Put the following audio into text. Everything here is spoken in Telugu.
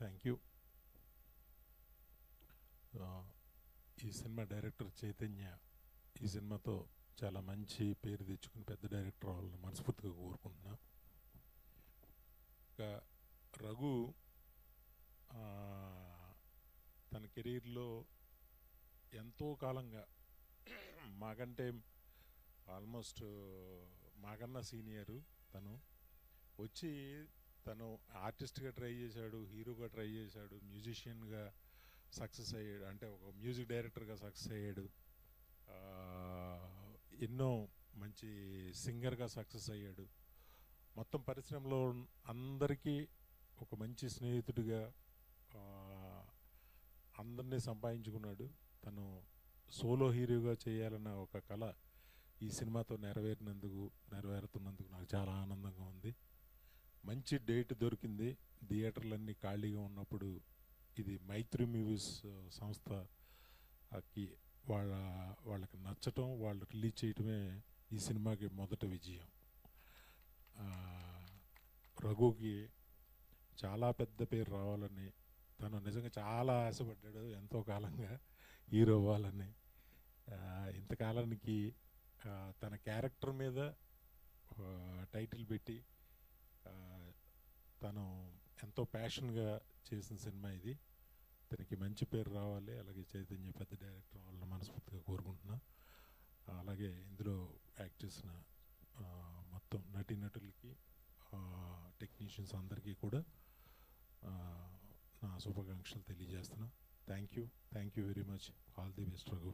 Thank you. ఈ సినిమా డైరెక్టర్ చైతన్య ఈ సినిమాతో చాలా మంచి పేరు తెచ్చుకుని పెద్ద డైరెక్టర్ అవ్వాలని మనస్ఫూర్తిగా కోరుకుంటున్నా. ఇంకా రఘు తన కెరీర్లో ఎంతో కాలంగా మాకంటే ఆల్మోస్ట్ మాకన్నా సీనియరు తను వచ్చి తను ఆర్టిస్ట్గా ట్రై చేశాడు, హీరోగా ట్రై చేశాడు, మ్యూజిషియన్గా సక్సెస్ అయ్యాడు, అంటే ఒక మ్యూజిక్ డైరెక్టర్గా సక్సెస్ అయ్యాడు, ఎన్నో మంచి సింగర్గా సక్సెస్ అయ్యాడు. మొత్తం పరిశ్రమలో అందరికీ ఒక మంచి స్నేహితుడిగా అందరినీ సంపాదించుకున్నాడు. తను సోలో హీరోగా చేయాలన్న ఒక కళ ఈ సినిమాతో నెరవేరుతున్నందుకు నాకు చాలా ఆనందంగా ఉంది. మంచి డేట్ దొరికింది. థియేటర్లన్నీ ఖాళీగా ఉన్నప్పుడు ఇది మైత్రి మూవీస్ సంస్థకి వాళ్ళకి నచ్చటం, వాళ్ళు రిలీజ్ చేయటమే ఈ సినిమాకి మొదటి విజయం. రఘుకి చాలా పెద్ద పేరు రావాలని తను నిజంగా చాలా ఆశపడ్డాడు, ఎంతో కాలంగా హీరో అవ్వాలని. ఇంతకాలానికి తన క్యారెక్టర్ మీద టైటిల్ పెట్టి తను ఎంతో ప్యాషన్గా చేసిన సినిమా ఇది. తనకి మంచి పేరు రావాలి, అలాగే చైతన్య పెద్ద డైరెక్టర్ అవ్వాలని మనస్ఫూర్తిగా కోరుకుంటున్నా. అలాగే ఇందులో యాక్ట్ చేసిన మొత్తం నటీనటులకి, టెక్నీషియన్స్ అందరికీ కూడా నా శుభాకాంక్షలు తెలియజేస్తున్నా. Thank you very much. All the best Raghu.